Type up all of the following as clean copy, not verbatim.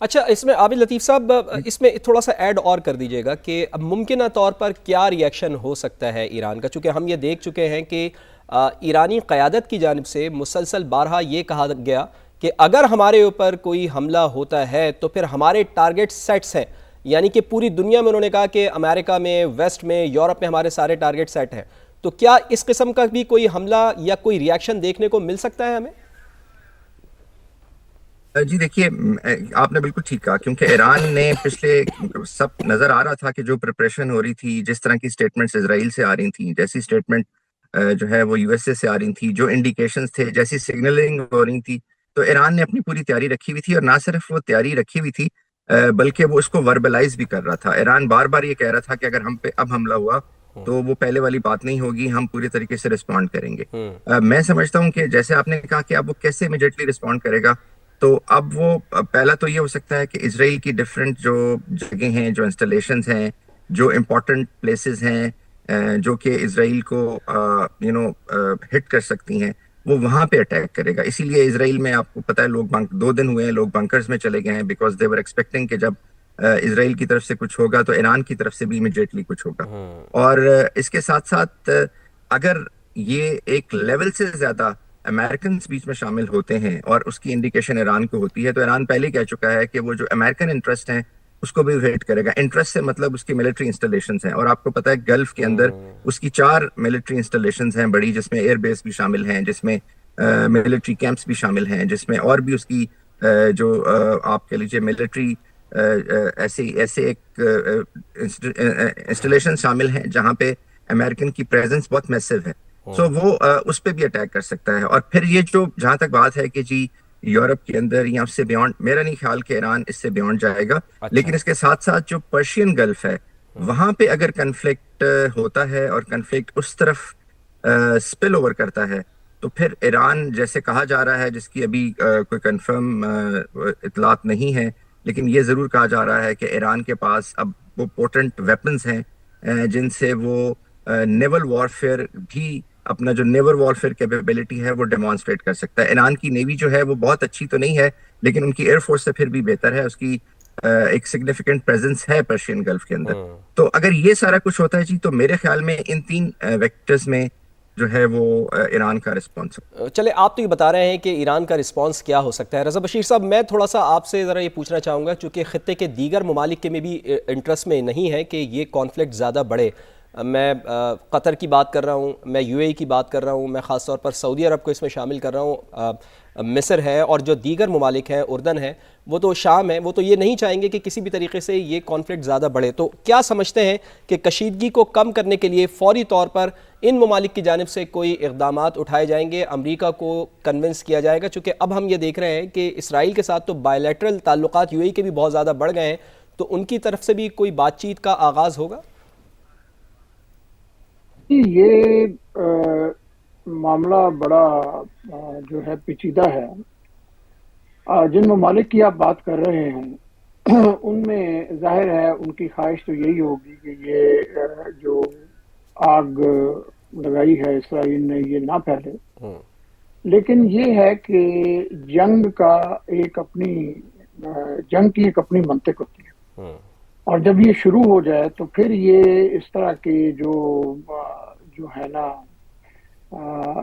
اچھا، اس میں عابد لطیف صاحب اس میں تھوڑا سا ایڈ اور کر دیجئے گا کہ اب ممکنہ طور پر کیا ریئیکشن ہو سکتا ہے ایران کا، چونکہ ہم یہ دیکھ چکے ہیں کہ ایرانی قیادت کی جانب سے مسلسل بارہا یہ کہا گیا کہ اگر ہمارے اوپر کوئی حملہ ہوتا ہے تو پھر ہمارے ٹارگٹ سیٹس ہیں، یعنی کہ پوری دنیا میں انہوں نے کہا کہ امریکہ میں، ویسٹ میں، یورپ میں ہمارے سارے ٹارگٹ سیٹ ہیں. تو کیا اس قسم کا بھی کوئی حملہ یا کوئی ریئیکشن دیکھنے کو مل سکتا ہے ہمیں؟ جی دیکھیے، آپ نے بالکل ٹھیک کہا، کیونکہ ایران نے پچھلے سب نظر آ رہا تھا کہ جو پریپریشن ہو رہی تھی، جس طرح کی سٹیٹمنٹس اسرائیل سے آ رہی تھیں، جیسی سٹیٹمنٹ جو ہے وہ یو ایس اے سے آ رہی تھی، جو انڈیکیشنز تھے، جیسی سگنلنگ ہو رہی تھی، تو ایران نے اپنی پوری تیاری رکھی ہوئی تھی. اور نہ صرف وہ تیاری رکھی ہوئی تھی بلکہ وہ اس کو وربلائز بھی کر رہا تھا. ایران بار بار یہ کہہ رہا تھا کہ اگر ہم پہ اب حملہ ہوا تو وہ پہلے والی بات نہیں ہوگی، ہم پوری طریقے سے رسپونڈ کریں گے. میں سمجھتا ہوں کہ جیسے آپ نے کہا کہ اب وہ کیسے امیڈیٹلی رسپونڈ کرے گا، تو اب وہ پہلا تو یہ ہو سکتا ہے کہ اسرائیل کی ڈفرینٹ جو جگہیں ہیں، جو انسٹالیشنز ہیں، جو امپورٹنٹ پلیسز ہیں جو کہ اسرائیل کو ہٹ کر سکتی ہیں، وہ وہاں پہ اٹیک کرے گا. اسی لیے اسرائیل میں آپ کو پتا ہے لوگ 2 دن ہوئے ہیں، لوگ بنکرز میں چلے گئے ہیں، بیکاز دے ور ایکسپیکٹنگ کہ جب اسرائیل کی طرف سے کچھ ہوگا تو ایران کی طرف سے بھی امیڈیٹلی کچھ ہوگا. اور اس کے ساتھ ساتھ اگر یہ ایک لیول سے زیادہ امریکنز بیچ میں شامل ہوتے ہیں اور اس کی انڈیکیشن ایران کو ہوتی ہے، تو ایران پہلے کہہ چکا ہے کہ وہ جو امریکن انٹرسٹ ہیں اس کو بھی ہٹ کرے گا. انٹرسٹ سے مطلب اس کی ملٹری انسٹالیشنز ہیں، اور آپ کو پتا ہے گلف کے اندر اس کی 4 ملٹری انسٹالیشنز ہیں بڑی، جس میں ایئر بیس بھی شامل ہیں، جس میں ملٹری کیمپس بھی شامل ہیں، جس میں اور بھی اس کی جو آپ کہہ لیجیے ملٹری ایسے ایسے ایک انسٹالیشن شامل ہیں جہاں پہ امریکن کی پریزنس بہت میسو ہے. سو وہ اس پہ بھی اٹیک کر سکتا ہے. اور پھر یہ جو جہاں تک بات ہے کہ جی یورپ کے اندر یا اس سے بیونڈ، میرا نہیں خیال کہ ایران اس سے بیونڈ جائے گا. اچھا. لیکن اس کے ساتھ ساتھ جو پرشین گلف ہے وہاں پہ اگر کنفلکٹ ہوتا ہے اور کنفلکٹ اس طرف سپل اوور کرتا ہے، تو پھر ایران جیسے کہا جا رہا ہے، جس کی ابھی کوئی کنفرم اطلاعات نہیں ہے، لیکن یہ ضرور کہا جا رہا ہے کہ ایران کے پاس اب وہ پوٹنٹ ویپنز ہیں جن سے وہ نیول وارفیئر بھی، اپنا جو نیول وارفیئر کیپیبلٹی ہے وہ ڈیمانسٹریٹ کر سکتا ہے. ایران کی نیوی جو ہے وہ بہت اچھی تو نہیں ہے، لیکن ان کی ایئر فورس سے پھر بھی بہتر ہے. اس کی ایک سگنیفیکنٹ پریزنس ہے پرشین گلف کے اندر. تو اگر یہ سارا کچھ ہوتا ہے جی، تو میرے خیال میں ان 3 ویکٹرز میں جو ہے وہ ایران کا رسپانس. چلے، آپ تو یہ بتا رہے ہیں کہ ایران کا رسپانس کیا ہو سکتا ہے. رضا بشیر صاحب، میں تھوڑا سا آپ سے ذرا یہ پوچھنا چاہوں گا، چونکہ خطے کے دیگر ممالک کے میں بھی انٹرسٹ میں نہیں ہے کہ یہ کانفلکٹ زیادہ بڑھے. میں قطر کی بات کر رہا ہوں، میں یو اے ای کی بات کر رہا ہوں، میں خاص طور پر سعودی عرب کو اس میں شامل کر رہا ہوں، مصر ہے، اور جو دیگر ممالک ہیں، اردن ہے، وہ تو شام ہے، وہ تو یہ نہیں چاہیں گے کہ کسی بھی طریقے سے یہ کانفلکٹ زیادہ بڑھے. تو کیا سمجھتے ہیں کہ کشیدگی کو کم کرنے کے لیے فوری طور پر ان ممالک کی جانب سے کوئی اقدامات اٹھائے جائیں گے؟ امریکہ کو کنونس کیا جائے گا؟ چونکہ اب ہم یہ دیکھ رہے ہیں کہ اسرائیل کے ساتھ تو بائیلیٹرل تعلقات یو اے ای کے بھی بہت زیادہ بڑھ گئے ہیں، تو ان کی طرف سے بھی کوئی بات چیت کا آغاز ہوگا؟ یہ معاملہ بڑا جو ہے پیچیدہ ہے. جن ممالک کی آپ بات کر رہے ہیں ان میں ظاہر ہے ان کی خواہش تو یہی ہوگی کہ یہ جو آگ لگائی ہے اسرائیل نے یہ نہ پھیلے. لیکن یہ ہے کہ جنگ کا ایک اپنی جنگ کی ایک اپنی منطق ہوتی ہے، اور جب یہ شروع ہو جائے تو پھر یہ اس طرح کے جو ہے نا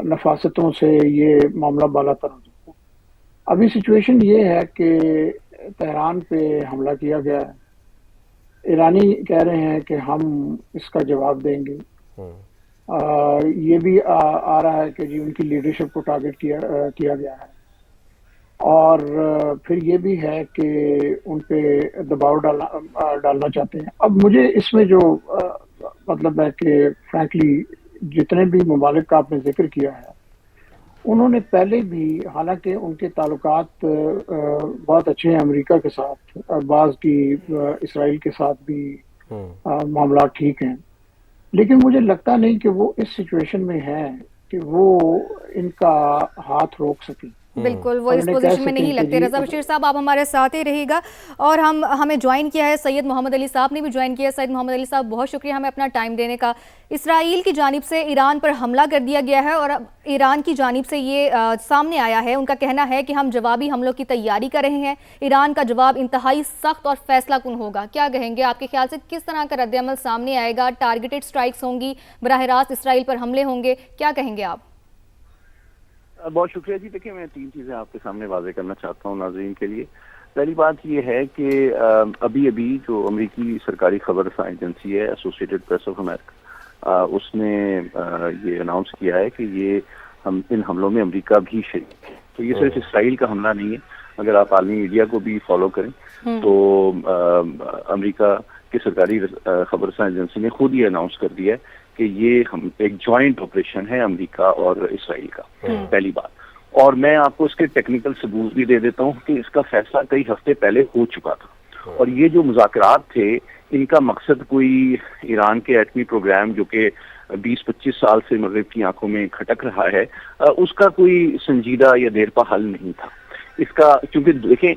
نفاستوں سے یہ معاملہ بالا تر ہو جاتا ہے. ابھی سچویشن یہ ہے کہ تہران پہ حملہ کیا گیا ہے. ایرانی کہہ رہے ہیں کہ ہم اس کا جواب دیں گے. یہ بھی آ رہا ہے کہ جی ان کی لیڈرشپ کو ٹارگٹ کیا گیا ہے، اور پھر یہ بھی ہے کہ ان پہ دباؤ ڈالنا چاہتے ہیں. اب مجھے اس میں جو مطلب ہے کہ فرینکلی جتنے بھی ممالک کا آپ نے ذکر کیا ہے، انہوں نے پہلے بھی، حالانکہ ان کے تعلقات بہت اچھے ہیں امریکہ کے ساتھ، بعض کی اسرائیل کے ساتھ بھی معاملات ٹھیک ہیں، لیکن مجھے لگتا نہیں کہ وہ اس سچویشن میں ہیں کہ وہ ان کا ہاتھ روک سکیں. بالکل وہ اس پوزیشن میں نہیں لگتے. رضا بشیر صاحب آپ ہمارے ساتھ ہی رہے گا. اور ہمیں جوائن کیا ہے سید محمد علی صاحب نے بھی جوائن کیا ہے. سید محمد علی صاحب بہت شکریہ ہمیں اپنا ٹائم دینے کا. اسرائیل کی جانب سے ایران پر حملہ کر دیا گیا ہے اور اب ایران کی جانب سے یہ سامنے آیا ہے, ان کا کہنا ہے کہ ہم جوابی حملوں کی تیاری کر رہے ہیں. ایران کا جواب انتہائی سخت اور فیصلہ کن ہوگا. کیا کہیں گے آپ کے خیال سے کس طرح کا رد عمل سامنے آئے گا؟ ٹارگیٹڈ سٹرائکس ہوں گی, براہ راست اسرائیل پر حملے ہوں گے, کیا کہیں گے آپ؟ بہت شکریہ جی. دیکھیں میں 3 چیزیں آپ کے سامنے واضح کرنا چاہتا ہوں ناظرین کے لیے. پہلی بات یہ ہے کہ ابھی جو امریکی سرکاری خبر رساں ایجنسی ہے ایسوسیٹڈ پریس آف امریکہ, اس نے یہ اناؤنس کیا ہے کہ ان حملوں میں امریکہ بھی شریک ہے. تو یہ صرف اسرائیل کا حملہ نہیں ہے. اگر آپ عالمی میڈیا کو بھی فالو کریں تو امریکہ کی سرکاری خبر رساں ایجنسی نے خود یہ اناؤنس کر دیا ہے کہ یہ ایک جوائنٹ آپریشن ہے امریکہ اور اسرائیل کا. پہلی بات. اور میں آپ کو اس کے ٹیکنیکل ثبوت بھی دے دیتا ہوں کہ اس کا فیصلہ کئی ہفتے پہلے ہو چکا تھا. اور یہ جو مذاکرات تھے ان کا مقصد کوئی ایران کے ایٹمی پروگرام جو کہ 20-25 سال سے مغرب کی آنکھوں میں کھٹک رہا ہے, اس کا کوئی سنجیدہ یا دیرپا حل نہیں تھا. اس کا چونکہ دیکھیں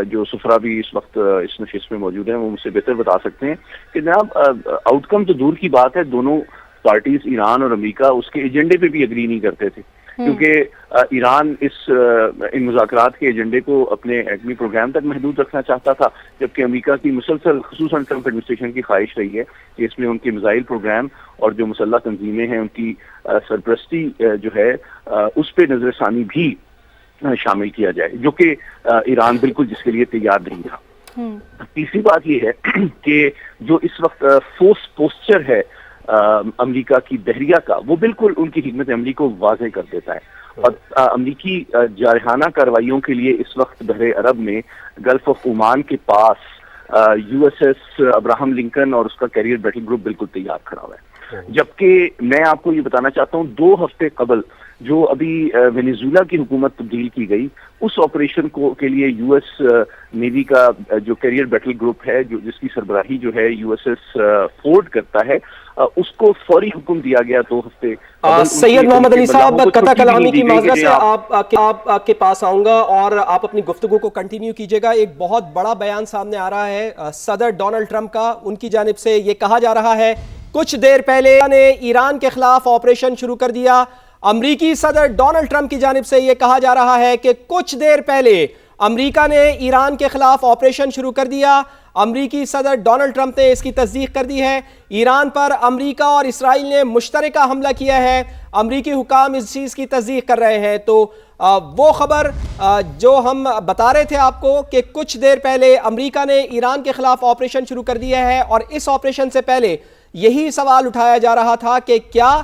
جو سفرا بھی اس وقت اس نشست میں موجود ہیں وہ مجھ سے بہتر بتا سکتے ہیں کہ جناب آؤٹ کم تو دور کی بات ہے, دونوں پارٹیز ایران اور امریکہ اس کے ایجنڈے پہ بھی اگری نہیں کرتے تھے, کیونکہ ایران ان مذاکرات کے ایجنڈے کو اپنے ایٹمی پروگرام تک محدود رکھنا چاہتا تھا, جبکہ امریکہ کی مسلسل خصوصاً ٹرمپ ایڈمنسٹریشن کی خواہش رہی ہے کہ اس میں ان کے میزائل پروگرام اور جو مسلح تنظیمیں ہیں ان کی سرپرستی جو ہے اس پہ نظر ثانی بھی شامل کیا جائے, جو کہ ایران بالکل جس کے لیے تیار نہیں تھا. تیسری بات یہ ہے کہ جو اس وقت فورس پوسچر ہے امریکہ کی بحریہ کا, وہ بالکل ان کی حکمت عملی کو واضح کر دیتا ہے. اور امریکی جارحانہ کارروائیوں کے لیے اس وقت بحر عرب میں گلف آف عمان کے پاس USS ابراہم لنکن اور اس کا کیریئر بیٹل گروپ بالکل تیار کھڑا ہوا ہے. جبکہ میں آپ کو یہ بتانا چاہتا ہوں 2 ہفتے قبل جو ابھی وینیزویلا کی حکومت تبدیل کی گئی, اس آپریشن کے لیے US نیوی کا جو کیریئر بیٹل گروپ ہے جس کی سربراہی جو ہے USS فورڈ کرتا ہے, اس کو فوری حکم دیا گیا 2 ہفتے. سید محمد علی صاحب قطع کلامی کی معذرت سے آپ کے پاس آؤں گا اور آپ اپنی گفتگو کو کنٹینیو کیجئے گا. ایک بہت بڑا بیان سامنے آ رہا ہے صدر ڈونلڈ ٹرمپ کا. ان کی جانب سے یہ کہا جا رہا ہے کچھ دیر پہلے نے ایران کے خلاف آپریشن شروع کر دیا. امریکی صدر ڈونلڈ ٹرمپ کی جانب سے یہ کہا جا رہا ہے کہ کچھ دیر پہلے امریکہ نے ایران کے خلاف آپریشن شروع کر دیا. امریکی صدر ڈونلڈ ٹرمپ نے اس کی تصدیق کر دی ہے. ایران پر امریکہ اور اسرائیل نے مشترکہ حملہ کیا ہے. امریکی حکام اس چیز کی تصدیق کر رہے ہیں. تو وہ خبر جو ہم بتا رہے تھے آپ کو کہ کچھ دیر پہلے امریکہ نے ایران کے خلاف آپریشن شروع کر دیا ہے, اور اس آپریشن سے پہلے یہی سوال اٹھایا جا رہا تھا کہ کیا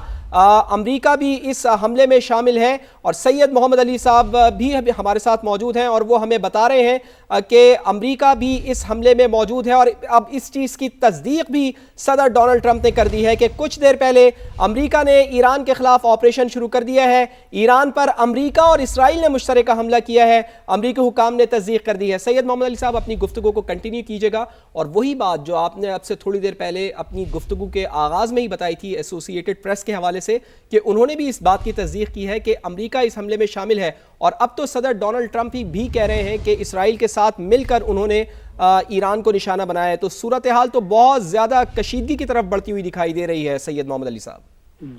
امریکہ بھی اس حملے میں شامل ہے. اور سید محمد علی صاحب بھی ہمارے ساتھ موجود ہیں اور وہ ہمیں بتا رہے ہیں کہ امریکہ بھی اس حملے میں موجود ہے. اور اب اس چیز کی تصدیق بھی صدر ڈونلڈ ٹرمپ نے کر دی ہے کہ کچھ دیر پہلے امریکہ نے ایران کے خلاف آپریشن شروع کر دیا ہے. ایران پر امریکہ اور اسرائیل نے مشترکہ حملہ کیا ہے. امریکی حکام نے تصدیق کر دی ہے. سید محمد علی صاحب اپنی گفتگو کو کنٹینیو کیجئے گا, اور وہی بات جو آپ نے اب سے تھوڑی دیر پہلے اپنی گفتگو کے آغاز میں ہی بتائی تھی ایسوسیٹڈ پریس کے حوالے سے کہ انہوں نے بھی اس بات کی تصدیق کی ہے کہ امریکہ اس حملے میں شامل ہے. اور اب تو صدر ڈونلڈ ٹرمپ بھی کہہ رہے ہیں کہ اسرائیل کے ساتھ مل کر انہوں نے ایران کو نشانہ بنایا ہے. تو صورتحال تو بہت زیادہ کشیدگی کی طرف بڑھتی ہوئی دکھائی دے رہی ہے. سید محمد علی صاحب